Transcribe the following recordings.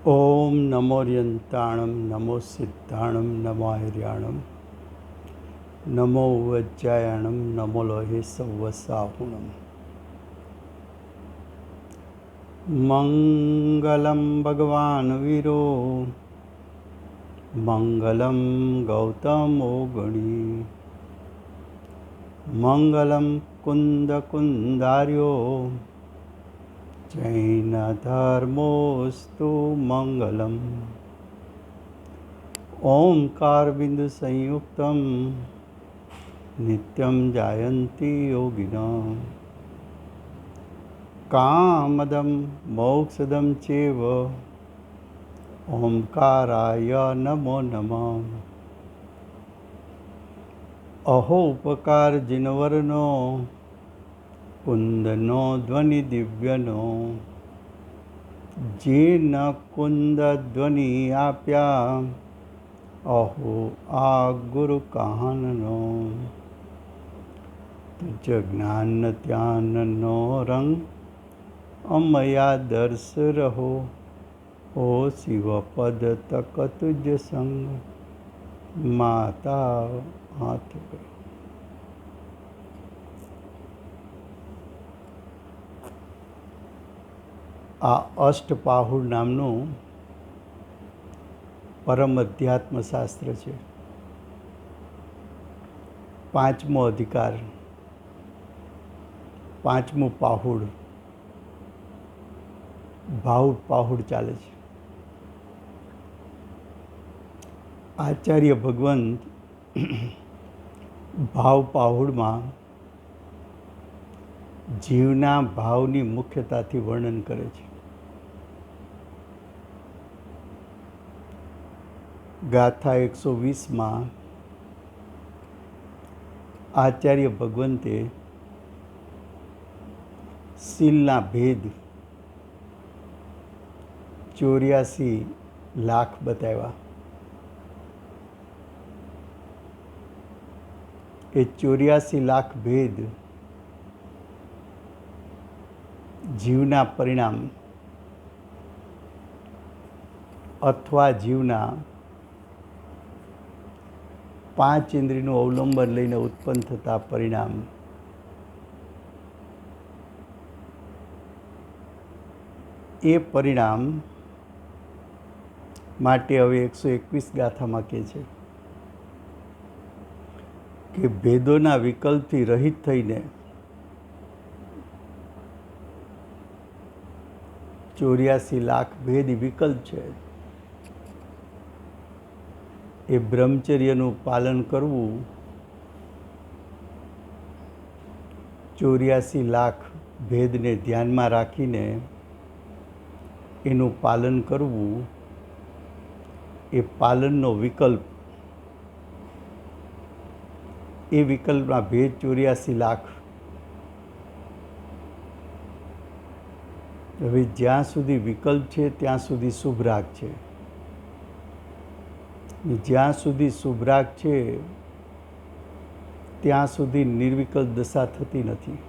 ओम नमो यंताणम नमो सिद्धाणम नमो हिर्याणम नमो वज्जायणम नमो लोहे सवसाहुणम। मंगलम भगवान वीरो मंगलम गौतमो गणी मंगलम कुंद कुंदार्यो जैन धर्मोस्तु मंगलम। ओंकार बिंदु संयुक्तम नित्यं जायन्ति योगिनः कामदं मोक्षदं चैव ओंकाराय नमो नमः। अहो उपकार जिनवरनो कुंदनो ध्वनि दिव्यनो जे न कुंद ध्वनि आप्या अहो आ गुरु कहाननो। तुझ ज्ञान त्याननो रंग अमया दर्श रहो ओ शिव पद तक तुझ संग माता हाथ करो। आ अष्टपाहुर नामનું પરમ અધ્યાત્મશાસ્ત્ર છે। પાંચમો અધિકાર, પાંચમું પાહુડ, ભાવ પાહુડ ચાલે છે। આચાર્ય ભગવંત ભાવ પાહુડમાં જીવના ભાવની મુખ્યતાથી વર્ણન કરે છે। ગાથા 120 આચાર્ય ભગવંતે સીલના ભેદ 84 લાખ બતાવ્યા। એ 84 લાખ ભેદ જીવના પરિણામ અથવા જીવના 5 ઇન્દ્રિયનું અવલંબન લઈને ઉત્પન્ન થતા પરિણામ એ પરિણામ માટે હવે 121 ગાથામાં કહે છે કે ભેદોના વિકલ્પથી રહિત થઈને 84 લાખ ભેદ વિકલ્પ છે એ બ્રહ્મચર્યનું પાલન કરવું, 84 લાખ ભેદને ધ્યાનમાં રાખીને એનું પાલન કરવું, એ પાલનનો વિકલ્પ, એ વિકલ્પના ભેદ 84 લાખ। હવે જ્યાં સુધી વિકલ્પ છે ત્યાં સુધી શુભરાગ છે, જ્યાં સુધી શુભરાગ છે ત્યાં સુધી નિર્વિકલ્પ દશા થતી નથી।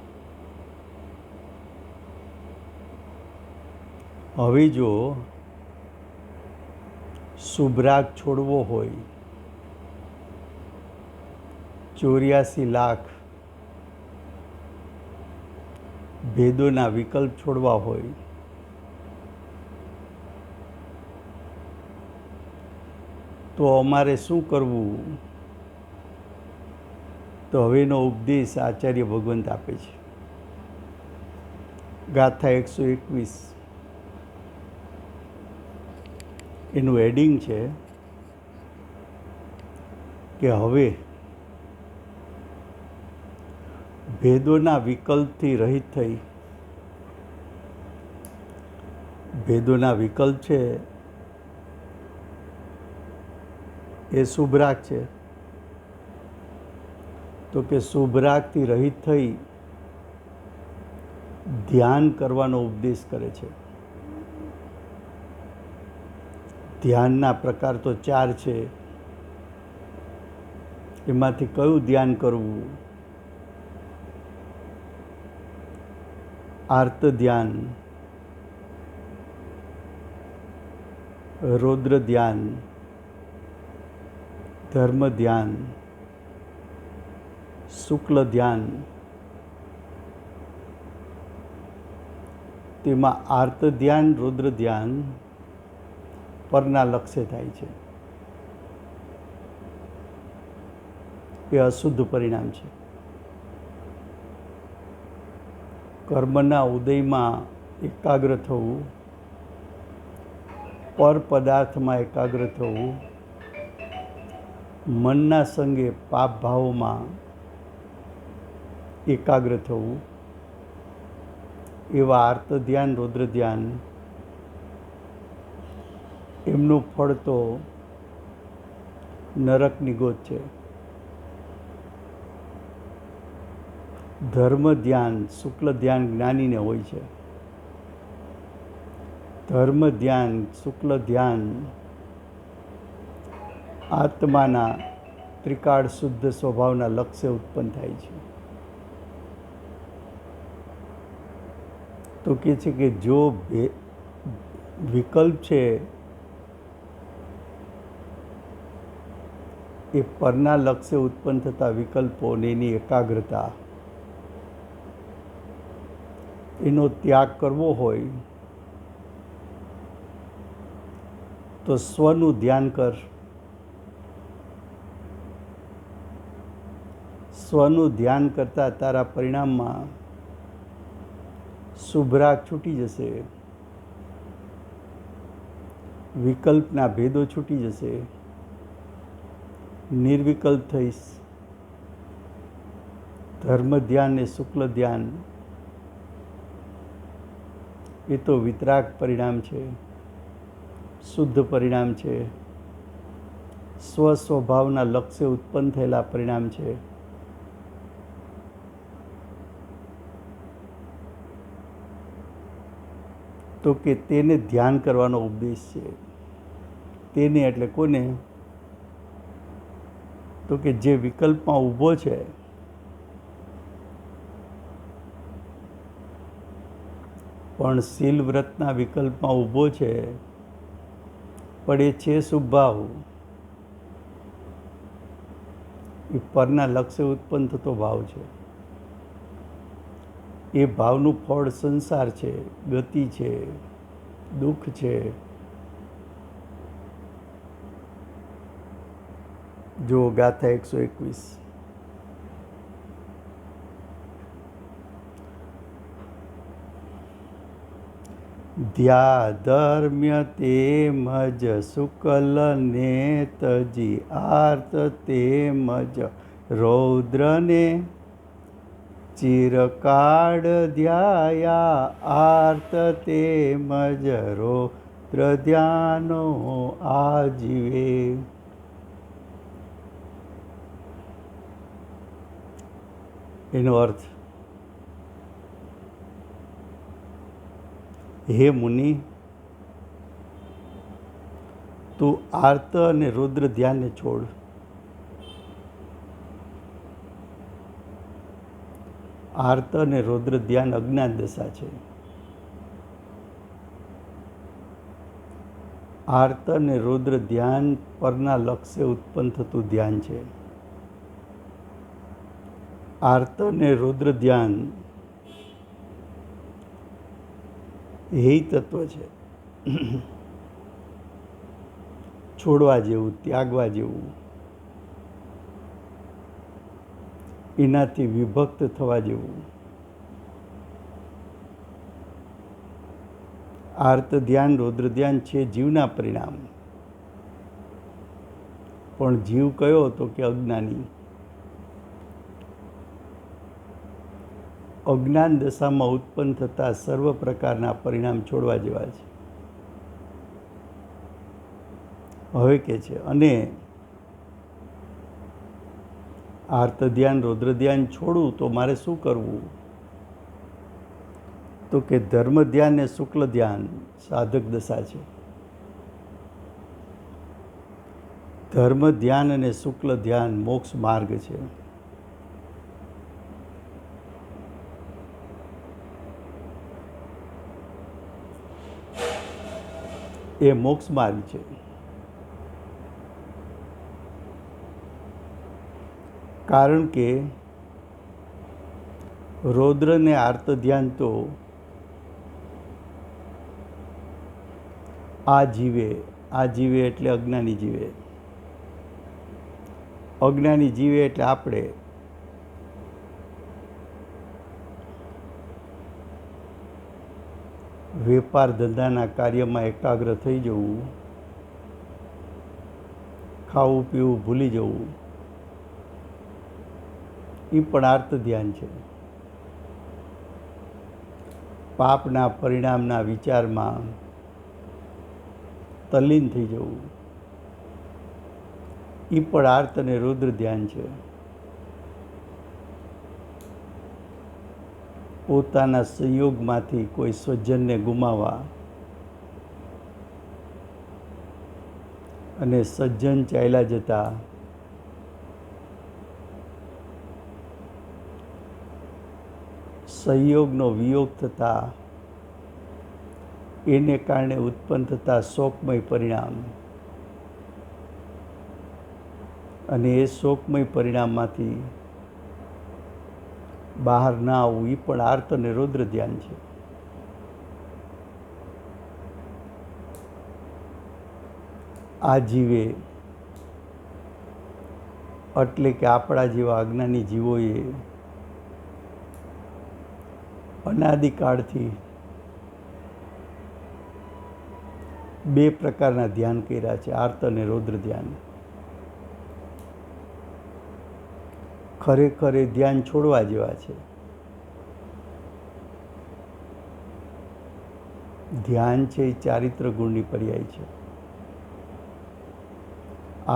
હવે જો શુભરાગ છોડવો હોય, 84 લાખ ભેદોના વિકલ્પ છોડવા હોય તો અમારે શું કરવું? તો હવેનો ઉપદેશ આચાર્ય ભગવંત આપે છે। ગાથા 121 એનું એડિંગ છે કે હવે ભેદોના વિકલ્પથી રહિત થઈ, ભેદોના વિકલ્પ છે એ શુભરાગ છે, તો કે શુભરાગથી રહિત થઈ ધ્યાન કરવાનો ઉપદેશ કરે છે। ધ્યાનના પ્રકાર તો 4 છે, એમાંથી કયું ધ્યાન કરવું? આર્ત ધ્યાન, રૌદ્ર ધ્યાન, ધર્મ ધ્યાન, શુક્લ ધ્યાન, તેમાં આર્ત ધ્યાન, રૌદ્ર ધ્યાન પરના લક્ષ્ય થાય છે. એ અશુદ્ધ પરિણામ છે. કર્મના ઉદયમાં એકાગ્ર થવું, પર પદાર્થમાં એકાગ્ર થવું, મનના સંગે પાપ ભાવોમાં એકાગ્ર થવું, એવા આર્ત ધ્યાન, રૌદ્ર ધ્યાન એમનું ફળ તો નરકની ગોચ છે. ધર્મ ધ્યાન, શુક્લ ધ્યાન જ્ઞાનીને હોય છે. ધર્મ ધ્યાન, શુક્લ ધ્યાન આત્માના ત્રિકાળ શુદ્ધ સ્વભાવના લક્ષ્ય ઉત્પન્ન થાય છે. તો કહે છે કે જો વિકલ્પ છે એ પરના લક્ષ્ય ઉત્પન્ન થતા વિકલ્પોને એની એકાગ્રતા, એનો ત્યાગ કરવો હોય તો સ્વનું ધ્યાન કર. સ્વનું ધ્યાન કરતાં તારા પરિણામમાં શુભરાગ છૂટી જશે, વિકલ્પના ભેદો છૂટી જશે, નિર્વિકલ્પ થઈશ. ધર્મ ધ્યાન ને શુક્લ ધ્યાન એ તો વિતરાગ પરિણામ છે, શુદ્ધ પરિણામ છે, સ્વ સ્વભાવના લક્ષ્ય ઉત્પન્ન થયેલા પરિણામ છે. તો કે તેને ધ્યાન કરવાનો ઉપદેશ છે. તેને એટલે કોને? તો કે જે વિકલ્પમાં ઊભો છે, પણ શીલ વ્રતના વિકલ્પમાં ઊભો છે, પણ એ છે શુભભાવ, એ પરના લક્ષ્ય ઉત્પન્ન થતો ભાવ છે. એ ભાવનું ફળ સંસાર છે, ગતિ છે, દુઃખ છે. જો ગાથા 121. ધ્યા ધર્મ્ય તેમજ શુકલ ને તજી આર્ત તેમજ રૌદ્રને ચિરકાળ ધ્યાયા આર્ત તેમજ રૌદ્ર ધ્યાનો આજીવે. એનો અર્થ, હે મુનિ, તું આર્ત અને રૌદ્ર ધ્યાનને છોડ. આર્ત અને રૌદ્ર ધ્યાન અજ્ઞાન દશા છે. આર્ત અને રૌદ્ર ધ્યાન પરના લક્ષ્ય ઉત્પન્ન થતું ધ્યાન છે. આર્ત અને રૌદ્ર ધ્યાન હે તત્વ છે, છોડવા જેવું, ત્યાગવા જેવું, એનાથી વિભક્ત થવા જેવું. આર્ત ધ્યાન, રૌદ્ર ધ્યાન છે જીવના પરિણામ. પણ જીવ કયો? તો કે અજ્ઞાની. અજ્ઞાન દશામાં ઉત્પન્ન થતા સર્વ પ્રકારના પરિણામ છોડવા જેવા છે. હવે કે છે, અને આર્ત ધ્યાન, રૌદ્ર ધ્યાન છોડવું તો મારે શું કરવું? તો કે ધર્મ ધ્યાન ને શુક્લ ધ્યાન સાધક દશા છે. ધર્મ ધ્યાન અને શુક્લ ધ્યાન મોક્ષ માર્ગ છે. એ મોક્ષ માર્ગ છે. કારણ કે રૌદ્ર ને આર્ત ધ્યાન તો આ જીવે એટલે અજ્ઞાની જીવે, અજ્ઞાની જીવે એટલે આપણે વેપાર ધંધાના કાર્યમાં એકાગ્ર થઈ જવું, ખાવું પીવું ભૂલી જવું, એ પણ આર્ત ધ્યાન છે. પાપના પરિણામના વિચારમાં તલ્લીન થઈ જવું, એ પણ આર્ત અને રૌદ્ર ધ્યાન છે. પોતાના સંયોગમાંથી કોઈ સ્વજનને ગુમાવવા અને સજ્જન ચાલ્યા જતા સંયોગનો વિયોગ થતા એને કારણે ઉત્પન્ન થતા શોકમય પરિણામ અને એ શોકમય પરિણામમાંથી બહાર ના આવવું, એ પણ આર્ત અને રૌદ્ર ધ્યાન છે. આ જીવે એટલે કે આપણા જેવા અજ્ઞાની જીવોએ અનાદિકાળથી બે પ્રકારના ધ્યાન કર્યા છે, આર્ત અને રૌદ્ર ધ્યાન. ખરેખર એ ધ્યાન છોડવા જેવા છે. ધ્યાન છે એ ચારિત્ર ગુણની પર્યાય છે.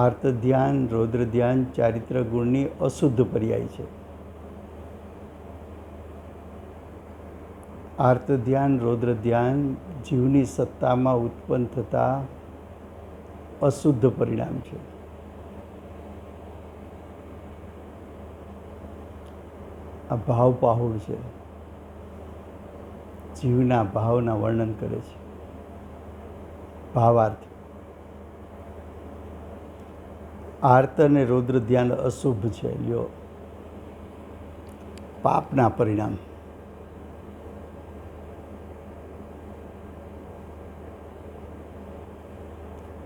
આર્ત ધ્યાન, રૌદ્ર ધ્યાન ચારિત્ર ગુણની અશુદ્ધ પર્યાય છે. આર્ત ધ્યાન, રૌદ્ર ધ્યાન જીવની સત્તામાં ઉત્પન્ન થતા અશુદ્ધ પરિણામ છે. આ ભાવ પાહુડ છે, જીવના ભાવના વર્ણન કરે છે. ભાવાર્થ આર્ત અને રૌદ્ર ધ્યાન અશુભ છે. લ્યો, પાપના પરિણામ.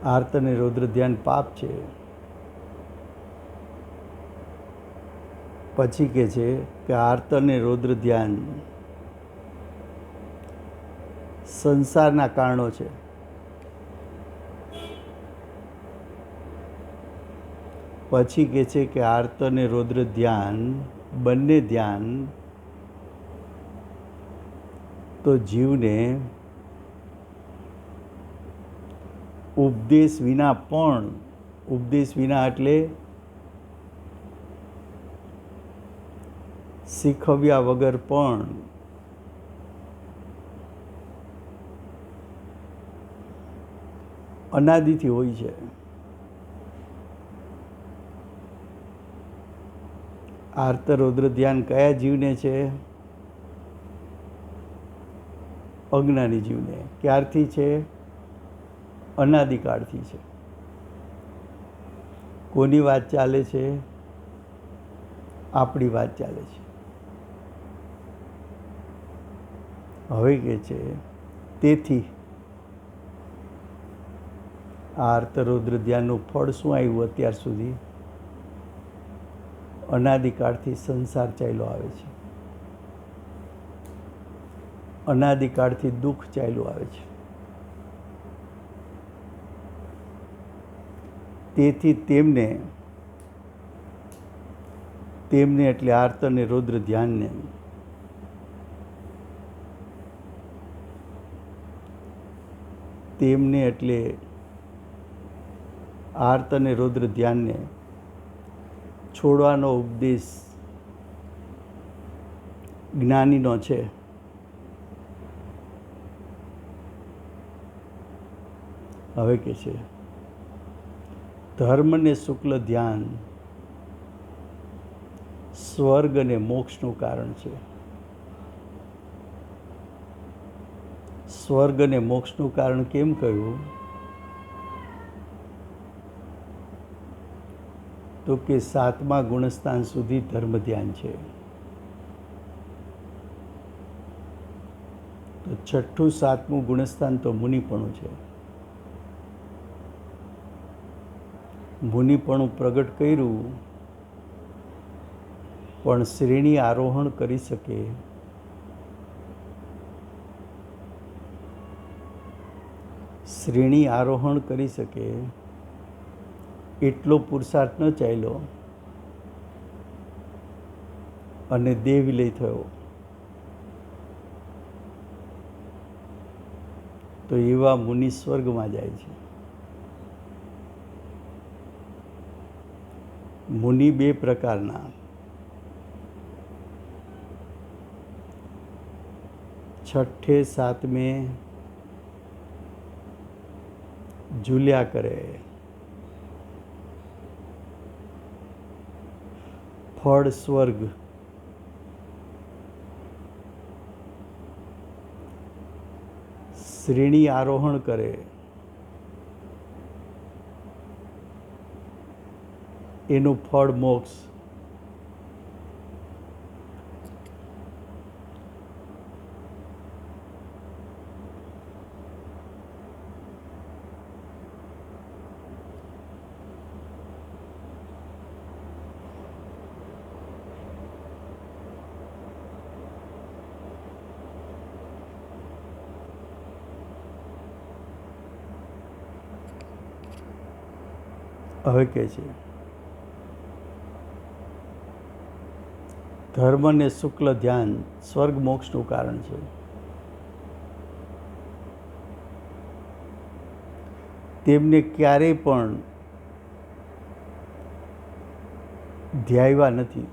આર્ત અને રૌદ્ર ધ્યાન પાપ છે. પછી કે છે કે આર્ત અને રૌદ્ર ધ્યાન સંસારના કારણો છે. પછી કે છે કે આર્ત અને રૌદ્ર ધ્યાન બંને ધ્યાન તો જીવને ઉપદેશ વિના પણ, ઉપદેશ વિના એટલે શીખવ્યા વગર પણ અનાદિથી હોય છે. આર્ત રૌદ્ર ધ્યાન કયા જીવને છે? અજ્ઞાની જીવને. ક્યારથી છે? અનાદિકાળથી છે. કોની વાત ચાલે છે? આપણી વાત ચાલે છે. હવે કે છે તેથી આ આર્ત રૌદ્ર ધ્યાનનું ફળ શું આવ્યું અત્યાર સુધી? અનાદિકાળથી સંસાર ચાલ્યો આવે છે, અનાદિકાળથી દુઃખ ચાલ્યું આવે છે. તેથી તેમને એટલે આર્ત અને રૌદ્ર ધ્યાનને એટલે આર્ત અને રૌદ્ર ધ્યાનને છોડવાનો ઉપદેશ જ્ઞાનીનો છે. હવે કે છે ધર્મ ને શુક્લ ધ્યાન સ્વર્ગ અને મોક્ષનું કારણ છે. સ્વર્ગ અને મોક્ષનું કારણ કેમ કહ્યું? તો કે 7મા ગુણસ્થાન સુધી ધર્મ ધ્યાન છે. તો 6ઠું 7મું ગુણસ્થાન તો મુનિપણું છે. મુનિપણું પ્રગટ કર્યું, પણ શ્રેણી આરોહણ કરી શકે એટલો પુરુષાર્થ ન ચાલ્યો અને દેહ વિલય થયો. તો એવા મુનિ સ્વર્ગમાં જાય છે. મુનિ બે પ્રકારના, છઠ્ઠે સાતમે ઝૂલ્યા કરે, ફળ સ્વર્ગ. શ્રેણી આરોહણ કરે, એનું ફળ મોક્ષ. હવે કે છે ધર્મ અને શુક્લ ધ્યાન સ્વર્ગ મોક્ષનું કારણ છે. તેમને ક્યારેય પણ ધ્યાવ્યા નથી.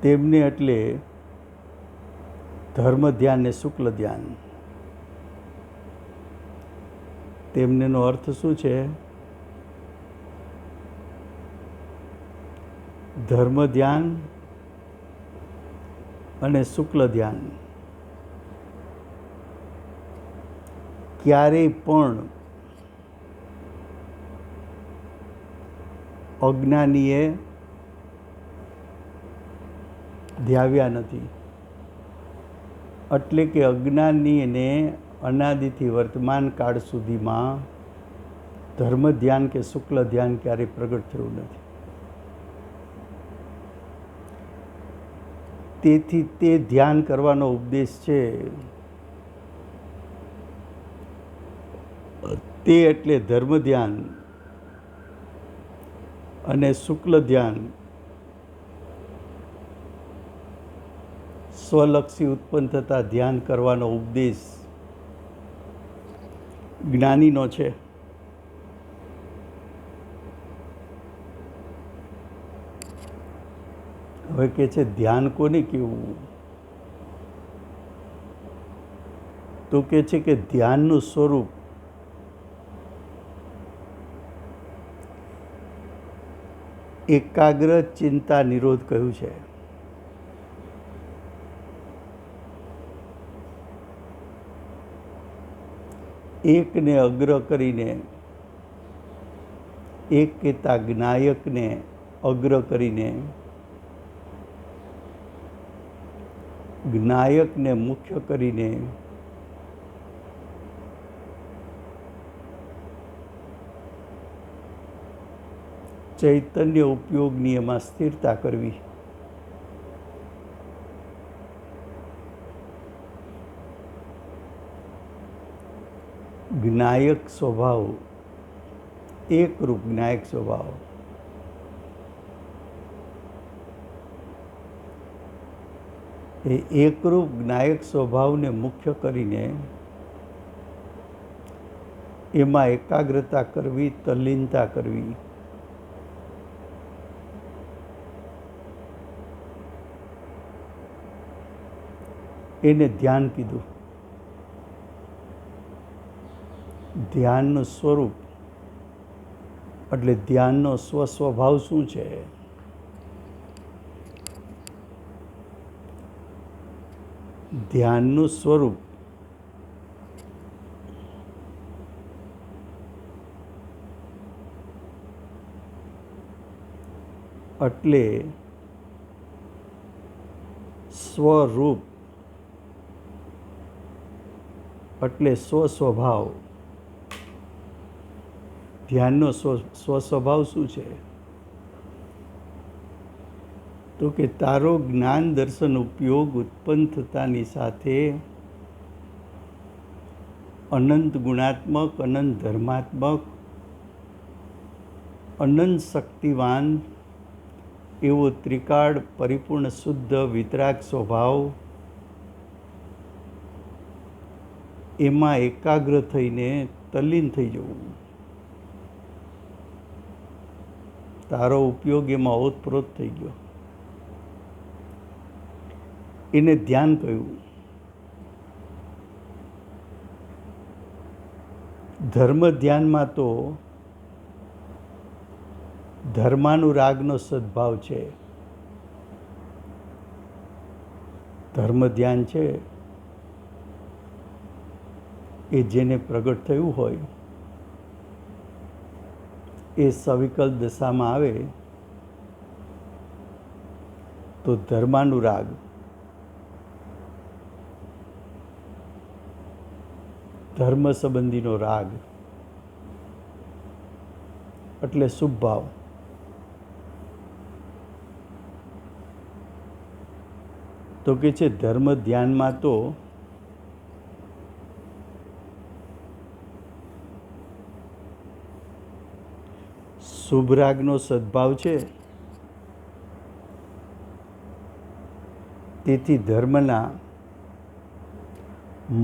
તેમને એટલે ધર્મ ધ્યાન ને શુક્લ ધ્યાન. તેમનેનો અર્થ શું છે? ધર્મ ધ્યાન અને શુક્લ ધ્યાન ક્યારેય પણ અજ્ઞાનીએ ધ્યાવ્યા નથી. એટલે કે અજ્ઞાનીને અનાદિથી વર્તમાન કાળ સુધીમાં ધર્મ ધ્યાન કે શુક્લ ધ્યાન ક્યારેય પ્રગટ થયું નથી. તેથી તે ધ્યાન કરવાનો ઉપદેશ છે. તે એટલે ધર્મ ધ્યાન અને શુક્લ ધ્યાન સ્વલક્ષી ઉત્પન્ન થતા ધ્યાન કરવાનો ઉપદેશ જ્ઞાનીનો છે. હવે કે છે ધ્યાન કોને કહેવું? તો કે છે કે ધ્યાનનું સ્વરૂપ એકાગ્ર ચિંતા નિરોધ કહ્યું છે. એકને અગ્ર કરીને, એક કહેતા જ્ઞાયકને અગ્ર કરીને, જ્ઞાયકને મુખ્ય કરીને ચૈતન્ય ઉપયોગની એમાં સ્થિરતા કરવી. જ્ઞાયક સ્વભાવ, એકરૂપ જ્ઞાયક સ્વભાવ. એ એકરૂપ જ્ઞાયક સ્વભાવને મુખ્ય કરીને એમાં એકાગ્રતા કરવી, તલ્લીનતા કરવી. એને ધ્યાન કીધું. ધ્યાનનું સ્વરૂપ એટલે ધ્યાનનો સ્વસ્વભાવ શું છે? ધ્યાનનું સ્વરૂપ એટલે સ્વરૂપ એટલે સ્વસ્વભાવ. ધ્યાનનો સ્વસ્વભાવ શું છે? તો કે તારો જ્ઞાન દર્શન ઉપયોગ ઉત્પન્ન થતાની સાથે અનંત ગુણાત્મક, અનંત ધર્માત્મક, અનંત શક્તિવાન એવો ત્રિકાળ પરિપૂર્ણ શુદ્ધ વિતરાગ સ્વભાવ, એમાં એકાગ્ર થઈને તલ્લીન થઈ જવું. તારો ઉપયોગ એમાં ઓતપ્રોત થઈ ગયો. એને ધ્યાન કહ્યું. ધર્મ ધ્યાનમાં તો ધર્માનુરાગનો સદભાવ છે. ધર્મ ધ્યાન છે એ જેને પ્રગટ થયું હોય એ સવિકલ્પ દશામાં આવે તો ધર્માનુરાગ, ધર્મ સંબંધીનો રાગ એટલે શુભ ભાવ. તો કે છે ધર્મ ધ્યાનમાં તો શુભ રાગનો સદભાવ છે. તેથી ધર્મના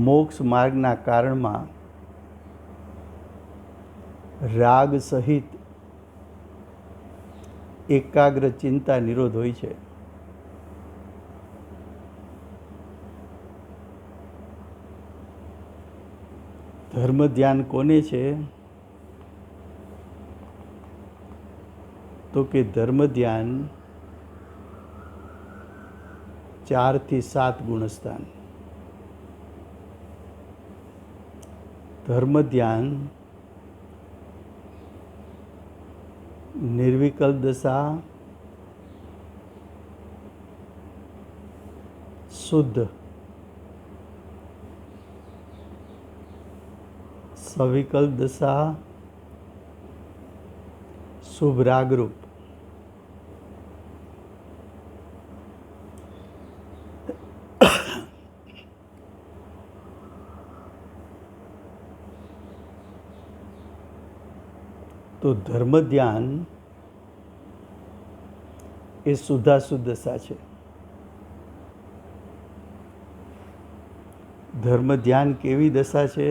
મોક્ષ માર્ગના કારણમાં રાગ સહિત એકાગ્ર ચિંતા નિરોધ હોય છે. ધર્મ ધ્યાન કોને છે? તો કે ધર્મ ધ્યાન 4 થી 7 ગુણસ્થાન. ધર્મ ધ્યાન નિર્વિકલ્પ દશા, શુદ્ધ, સવિકલ્પ દશા, શુભ રાગરૂપ. તો ધર્મ ધ્યાન એ શુદ્ધાશુદ્ધ દશા છે. ધર્મ ધ્યાન કેવી દશા છે?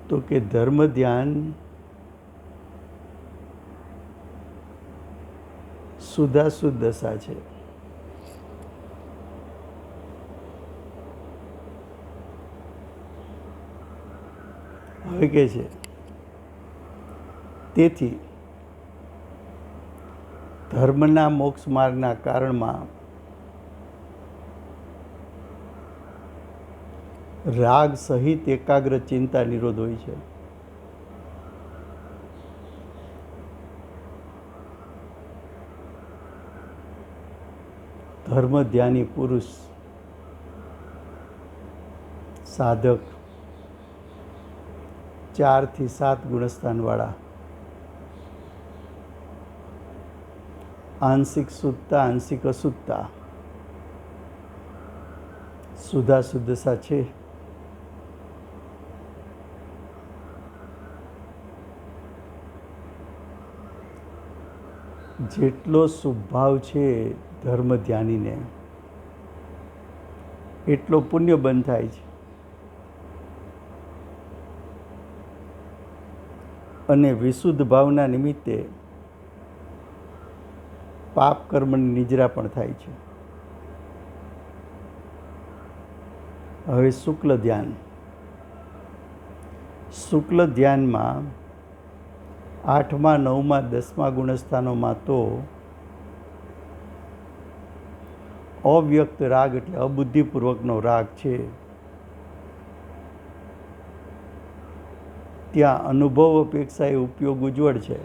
તો કે ધર્મ ધ્યાન શુદ્ધાશુદ્ધ દશા છે. હવે કે છે તેથી ધર્મના મોક્ષ માર્ગના કારણમાં રાગ સહિત એકાગ્ર ચિંતા નિરોધ હોય છે. ધર્મ ધ્યાની પુરુષ સાધક 4 થી 7 ગુણસ્થાનવાળા, આંશિક શુદ્ધતા, આંશિક અશુદ્ધતા, શુદ્ધાશુદ્ધ દશા છે. જેટલો શુભભાવ છે ધર્મ ધ્યાનીને એટલો પુણ્ય બંધ થાય છે. અને વિશુદ્ધ ભાવના નિમિત્તે પાપ કર્મની નિજરા પણ થાય છે. હવે શુક્લ ધ્યાન. શુક્લ ધ્યાનમાં 8મા, 9મા, 10મા ગુણસ્થાનોમાં તો અવ્યક્ત રાગ એટલે અબુદ્ધિપૂર્વકનો રાગ છે. ત્યાં અનુભવ અપેક્ષા એ ઉપયોગ ઉજ્જવળ છે.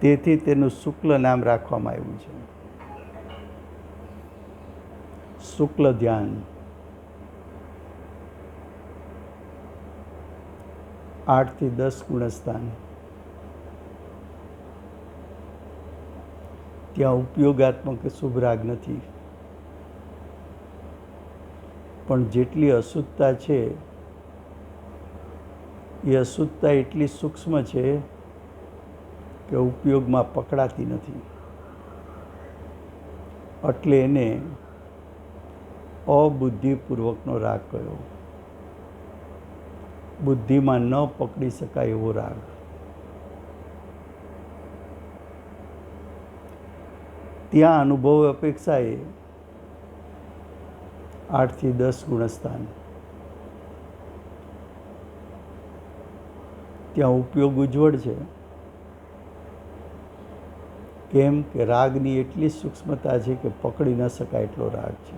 તેથી તેનું શુક્લ નામ રાખવામાં આવ્યું છે. શુક્લ ધ્યાન. 8 થી 10 ગુણસ્થાન. ત્યાં ઉપયોગાત્મક શુભ રાગ નથી, પણ જેટલી અશુદ્ધતા છે એ અશુદ્ધતા એટલી સૂક્ષ્મ છે કે ઉપયોગમાં પકડાતી નથી. એટલે એને અબુદ્ધિપૂર્વકનો રાગ કહ્યો. બુદ્ધિમાં ન પકડી શકાય એવો રાગ. ત્યાં અનુભવ અપેક્ષાએ 8 થી 10 ગુણસ્થાન. ત્યાં ઉપયોગ ઉજ્જવળ છે. કેમ કે રાગની એટલી સૂક્ષ્મતા છે કે પકડી ન શકાય એટલો રાગ છે.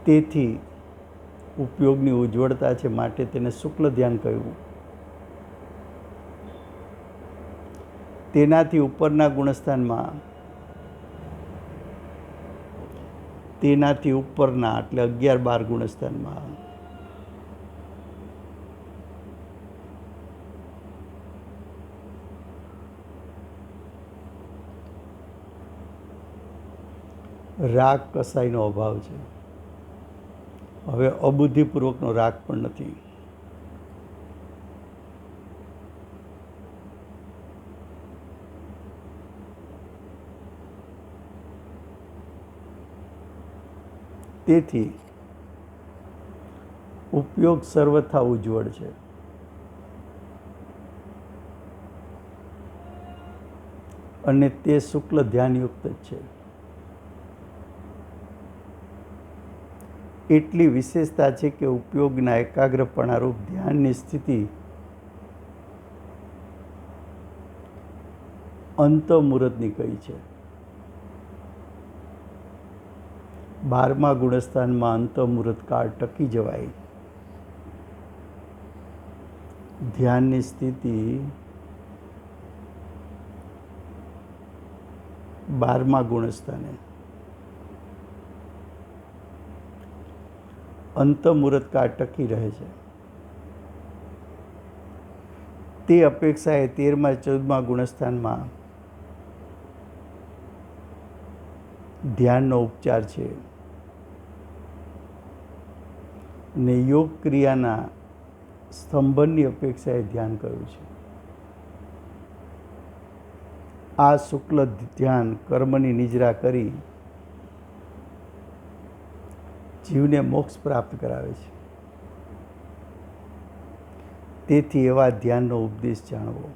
તેથી ઉપયોગની ઉજ્જવળતા છે, માટે તેને શુક્લ ધ્યાન કહ્યું. તેનાથી ઉપરના ગુણસ્થાનમાં, તેનાથી ઉપરના એટલે 11-12 ગુણસ્થાનમાં રાગ કસાઈનો અભાવ છે. હવે અબુદ્ધિપૂર્વકનો રાગ પણ નથી. તેથી ઉપયોગ સર્વથા ઉજ્જવળ છે. અને તે શુક્લ ધ્યાનયુક્ત જ છે. એટલી વિશેષતા છે કે ઉપયોગના એકાગ્રપણારૂપ ધ્યાનની સ્થિતિ અંતઃમુહૂર્તની કહી છે. 12મા ગુણસ્થાનમાં અંતઃમુહૂર્ત કાળ ટકી જવાય. ધ્યાનની સ્થિતિ 12મા ગુણસ્થાને અંતઃમુહૂર્ત કાળ ટકી રહે છે. તે અપેક્ષાએ 13મા-14મા ગુણસ્થાનમાં ધ્યાનનો ઉપચાર છે ને યોગ ક્રિયાના સ્તંભનની અપેક્ષાએ ધ્યાન કર્યું છે. આ શુક્લ ધ્યાન કર્મની નિજરા કરી જીવને મોક્ષ પ્રાપ્ત કરાવે છે. તેથી એવા ધ્યાનનો ઉપદેશ જાણવો.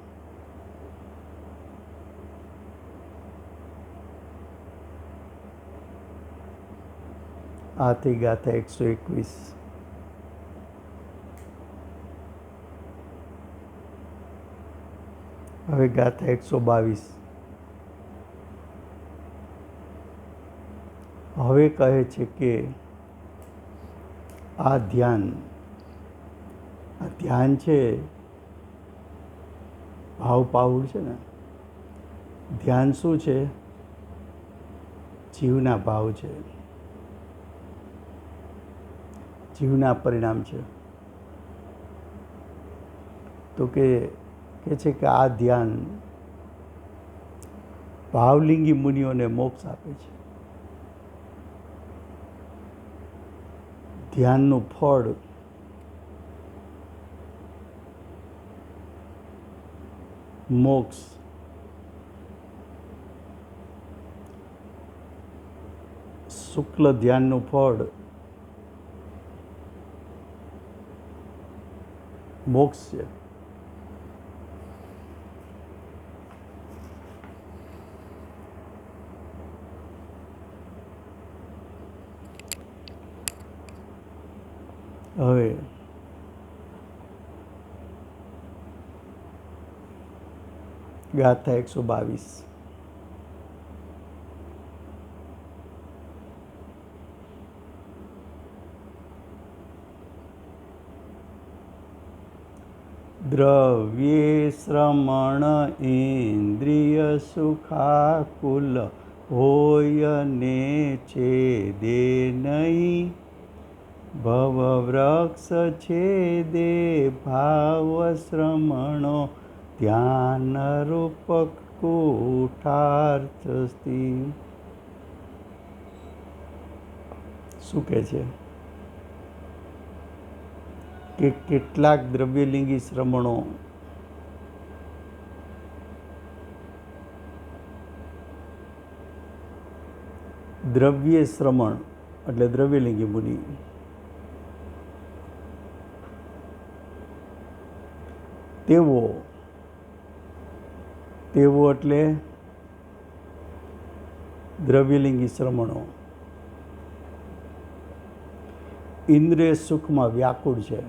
આ થઈ ગાથા 121. હવે ગાથા 122. હવે કહે છે કે આ ધ્યાન છે, ભાવ પાઉડ છે ને. ધ્યાન શું છે? જીવના ભાવ છે, જીવના પરિણામ છે. તો કે છે કે આ ધ્યાન ભાવલિંગી મુનિઓને મોક્ષ આપે છે. ધ્યાનનું ફળ મોક્ષ. શુક્લ ધ્યાનનું ફળ મોક્ષ છે. હવે ગાથા 122. દ્રવ્યે શ્રમણ ઇન્દ્રિય સુખાકુલ હોય ને છેદે નહીં ભવવૃક્ષ છેદે ભાવ શ્રમણો ધ્યાન રૂપક કુઠાર્થસ્તિ. શું કહે છે કે કેટલાક દ્રવ્યલિંગી શ્રમણો દ્રવ્ય શ્રમણ એટલે દ્રવ્યલિંગી મુનિ તેઓ એટલે દ્રવ્યલિંગી શ્રમણો ઇન્દ્રિય સુખમાં વ્યાકુળ છે.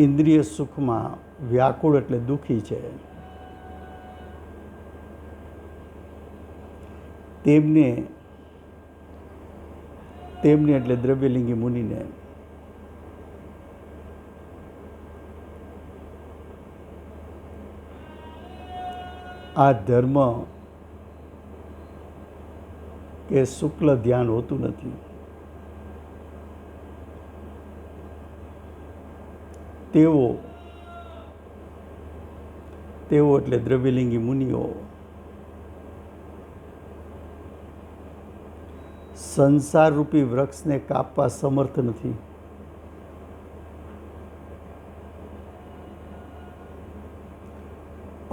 ઇન્દ્રિય સુખમાં વ્યાકુળ એટલે દુઃખી છે. તેમને એટલે દ્રવ્યલિંગી મુનિને આ ધર્મ કે શુક્લ ધ્યાન હોતું નથી. તેઓ એટલે દ્રવ્યલિંગી મુનિઓ સંસાર રૂપી વૃક્ષને કાપવા સમર્થ નથી.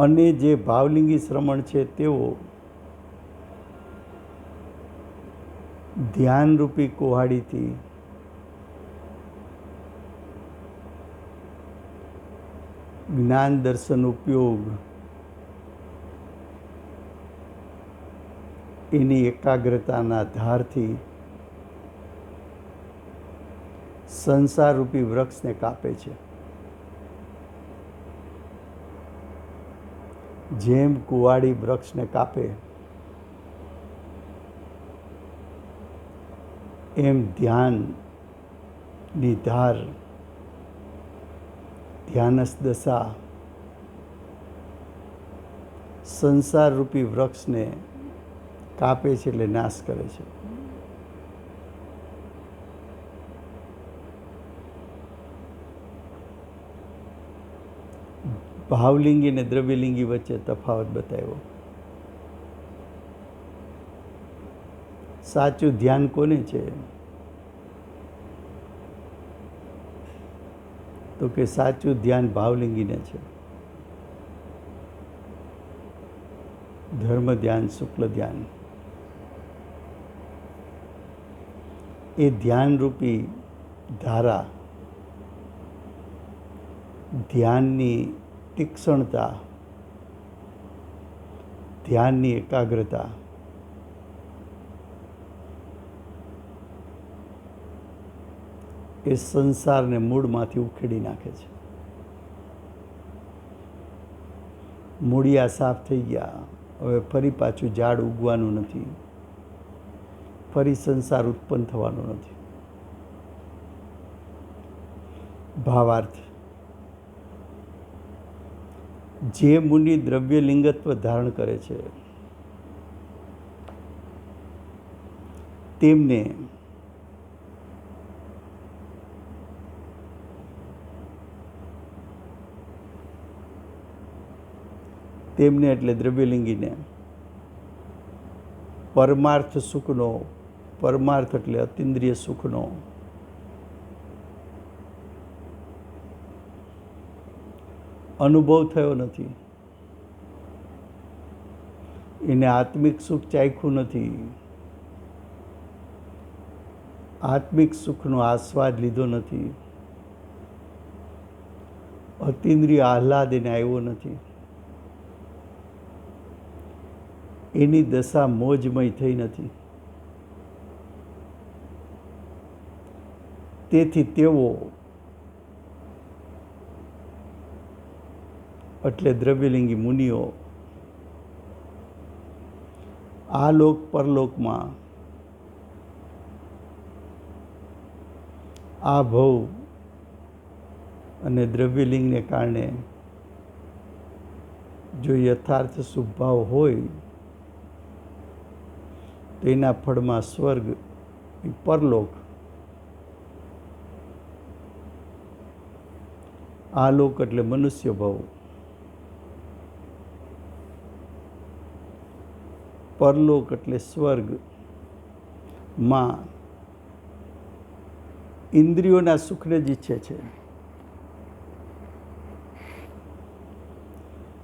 અને જે ભાવલિંગી શ્રમણ છે તેઓ ધ્યાનરૂપી કુહાડીથી જ્ઞાન દર્શન ઉપયોગ એની એકાગ્રતાના ધારથી સંસારરૂપી વૃક્ષને કાપે છે. જેમ કુવાડી વૃક્ષને કાપે એમ ધ્યાનની ધાર ધ્યાનસ્થ દશા સંસારરૂપી વૃક્ષને કાપે છે એટલે નાશ કરે છે. ભાવલિંગી અને દ્રવ્યલિંગી વચ્ચે તફાવત બતાવ્યો. સાચું ધ્યાન કોને છે? તો કે સાચું ધ્યાન ભાવલિંગીને છે. ધર્મ ધ્યાન, શુક્લ ધ્યાન એ ધ્યાનરૂપી ધારા ધ્યાનની તીક્ષ્ણતા, ધ્યાનની એકાગ્રતા એ સંસારને મૂળમાંથી ઉખેડી નાખે છે. મૂળિયા સાફ થઈ ગયા, હવે ફરી પાછું ઝાડ ઉગવાનું નથી, ફરી સંસાર ઉત્પન્ન થવાનો નથી. ભાવાર્થ: જે મુનિ દ્રવ્યલિંગત્વ ધારણ કરે છે તેમને એટલે દ્રવ્યલિંગીને પરમાર્થ સુખનો, પરમાર્થ એટલે અતિન્દ્રિય સુખનો અનુભવ થયો નથી. એને આત્મિક સુખ ચાખ્યું નથી, આત્મિક સુખનો આસ્વાદ લીધો નથી, અતિન્દ્રિય આહલાદ એને આવ્યો નથી. એની દશા મોજમય થઈ નથી. તેથી તેઓ એટલે દ્રવ્યલિંગી મુનિઓ આ લોક પરલોકમાં આ ભવ અને દ્રવ્યલિંગને કારણે જો યથાર્થ શુભ ભાવ હોય તો એના ફળમાં સ્વર્ગ, પરલોક, આલોક એટલે મનુષ્ય ભાવ, પરલોક એટલે સ્વર્ગ માં ઇન્દ્રિયોના સુખને જ ઈચ્છે છે.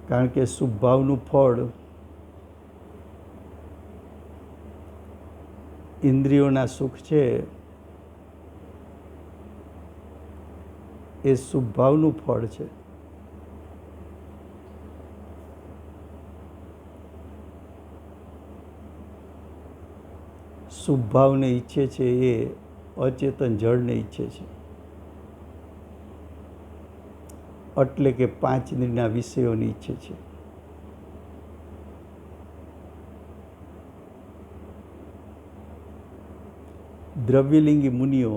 કારણ કે શુભ ભાવનું ફળ ઇન્દ્રિયોના સુખ છે. એ શુભ ભાવનું ફળ છે. શુભ ભાવને ઈચ્છે છે એ અચેતન જળને ઈચ્છે છે. એટલે કે પાંચ ઇન્દ્રિયના વિષયોને ઈચ્છે છે. દ્રવ્યલિંગી મુનિઓ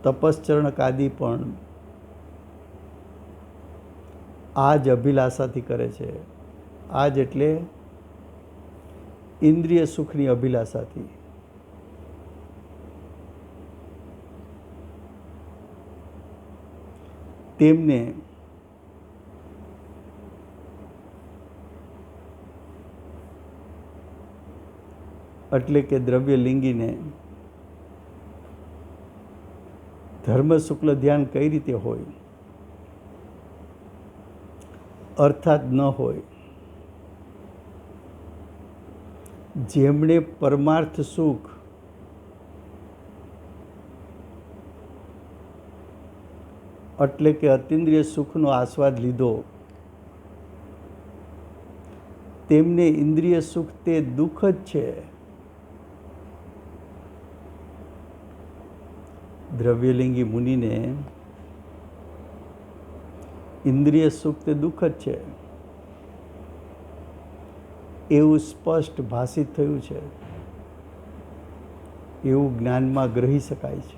તપશ્ચરણક આદિ પણ આ જ અભિલાષાથી કરે છે. આ જ એટલે ઇન્દ્રિય સુખની અભિલાષાથી. તેમને એટલે કે દ્રવ્યલિંગીને ધર્મ શુક્લ ધ્યાન કઈ રીતે હોય, અર્થાત ન હોય. જેમણે પરમાર્થ સુખ એટલે કે અતિન્દ્રિય સુખનો આસ્વાદ લીધો, તેમને ઇન્દ્રિય સુખ તે દુઃખ જ છે. દ્રવ્યલિંગી મુનિને ઇન્દ્રિય સુખ તે દુઃખ જ છે એવું સ્પષ્ટ ભાષિત થયું છે. એવું જ્ઞાનમાં ગ્રહી શકાય છે.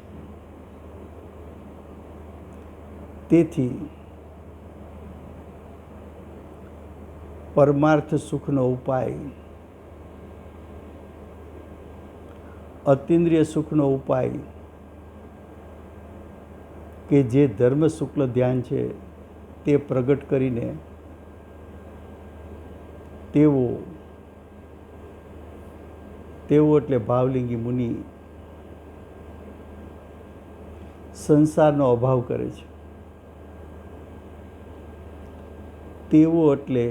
તેથી પરમાર્થ સુખનો ઉપાય, અતિન્દ્રિય સુખનો ઉપાય કે જે ધર્મ શુક્લ ધ્યાન છે તે પ્રગટ કરીને તેઓ એટલે ભાવલિંગી મુનિ સંસારનો અભાવ કરે છે. તેઓ એટલે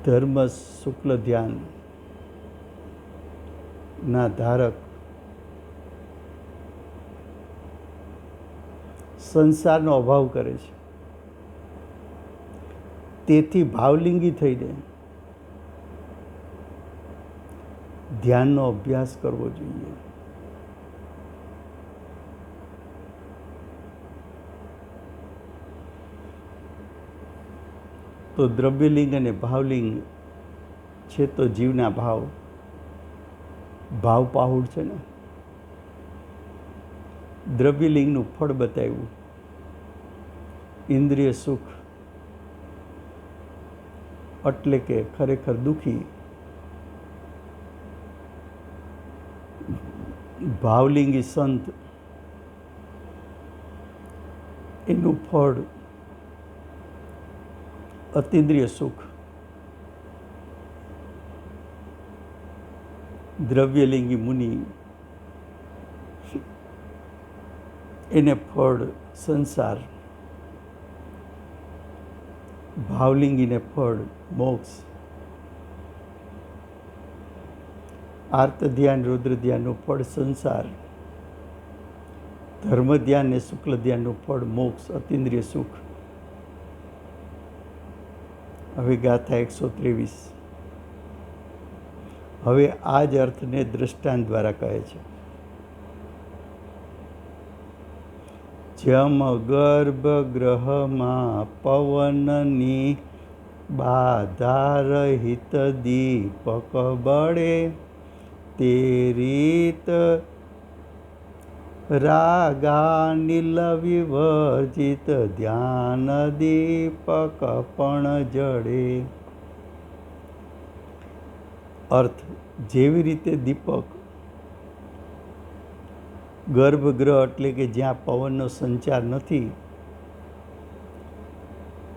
ધર્મ શુક્લ ધ્યાન ના ધારક સંસારનો અભાવ કરે છે. તેથી ભાવલિંગી થઈને ધ્યાનનો અભ્યાસ કરવો જોઈએ. તો દ્રવ્યલિંગ અને ભાવલિંગ છે તો જીવના ભાવ પાહુડ છે ને. દ્રવ્યલિંગનું ફળ બતાવ્યું, ઇન્દ્રિય સુખ એટલે કે ખરેખર દુઃખી. ભાવલિંગી સંત એનું ફળ અતિન્દ્રિય સુખ. દ્રવ્યલિંગી મુનિ એને ફળ સંસાર, ભાવલિંગીને ફળ મોક્ષ. આર્ત ધ્યાન રુદ્ર ધ્યાનનું ફળ સંસાર, ધર્મ ધ્યાન ને શુક્લ ધ્યાનનું ફળ મોક્ષ, અતિન્દ્રિય સુખ. હવે ગાથા 123. હવે આ જ અર્થને દ્રષ્ટાંત દ્વારા કહે છે. જમ ગર્ભ ગ્રહમાં પવનની બાધા રહિત દીપક બળે, તે રીત રાગાનિલ વિવર્જિત ધ્યાન દીપક પણ જડે. અર્થ: જેવી રીતે દીપક ગર્ભગૃહ એટલે કે જ્યાં પવનનો સંચાર નથી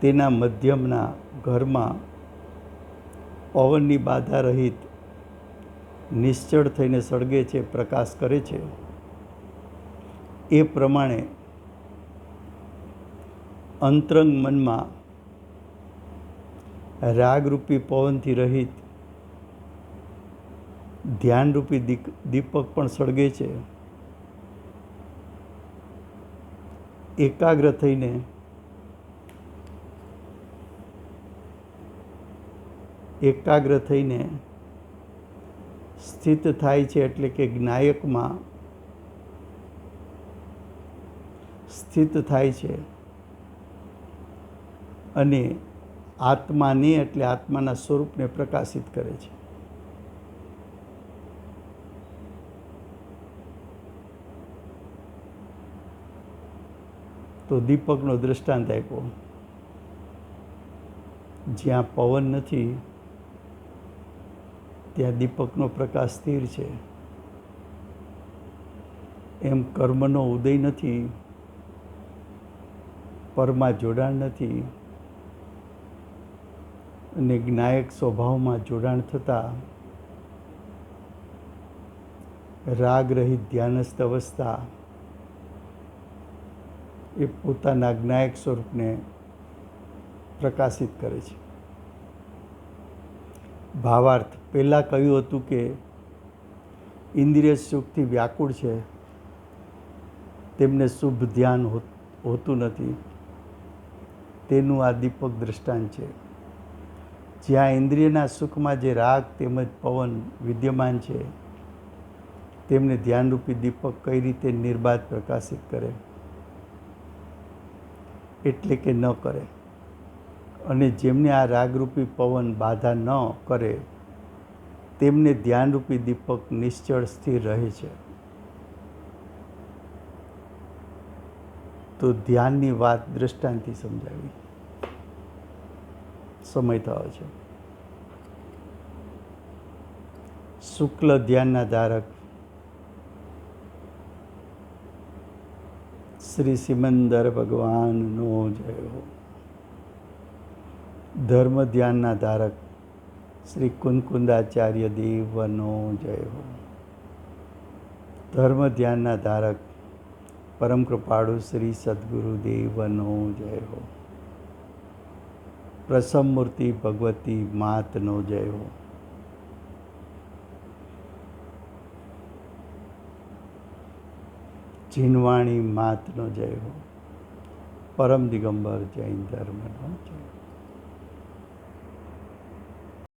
તેના મધ્યમના ઘરમાં પવનની બાધા રહિત નિશ્ચળ થઈને સળગે છે, પ્રકાશ કરે છે, એ પ્રમાણે અંતરંગ મનમાં રાગરૂપી પવનથી રહિત ધ્યાનરૂપી દીપક પણ સળગે છે. એકાગ્ર થઈને સ્થિત થાય છે, એટલે કે જ્ઞાયકમાં સ્થિત થાય છે અને આત્માને એટલે આત્માના સ્વરૂપને પ્રકાશિત કરે છે. તો દીપકનો દૃષ્ટાંત આપ્યો. જ્યાં પવન નથી ત્યાં દીપકનો પ્રકાશ સ્થિર છે. એમ કર્મનો ઉદય નથી, પરમાં જોડાણ નથી અને જ્ઞાયક સ્વભાવમાં જોડાણ થતાં રાગરહિત ધ્યાનસ્થ અવસ્થા એ પોતાના જ્ઞાયક સ્વરૂપને પ્રકાશિત કરે છે. ભાવાર્થ: પહેલાં કહ્યું હતું કે ઇન્દ્રિય સુખથી વ્યાકુળ છે, તેમને શુભ ધ્યાન હોતું નથી. તેનું આ દીપક દૃષ્ટાંત છે. જ્યાં ઇન્દ્રિયના સુખમાં જે રાગ તેમજ પવન વિદ્યમાન છે તેમને ધ્યાનરૂપી દીપક કઈ રીતે નિર્બાધ પ્રકાશિત કરે, એટલે કે ન કરે. અને જેમને આ રાગરૂપી પવન બાધા ન કરે તેમને ધ્યાનરૂપી દીપક નિશ્ચળ સ્થિર રહે છે. તો ધ્યાનની વાત દૃષ્ટાંતથી સમજાવી. સમય થયો છે. શુક્લ ધ્યાનના ધારક શ્રી સિમંદર ભગવાનનો જય હો. ધર્મ ધ્યાનના ધારક શ્રી કુંદકુંદાચાર્ય દેવનો જય હો. ધર્મ ધ્યાનના ધારક પરમ કૃપાળુ શ્રી સદગુરુદેવનો જય હો. પ્રસમ મૂર્તિ ભગવતી માતનો જય હો. જીનવાણી માતનો જય હો. પરમ દિગંબર જૈન ધર્મનો જય હો.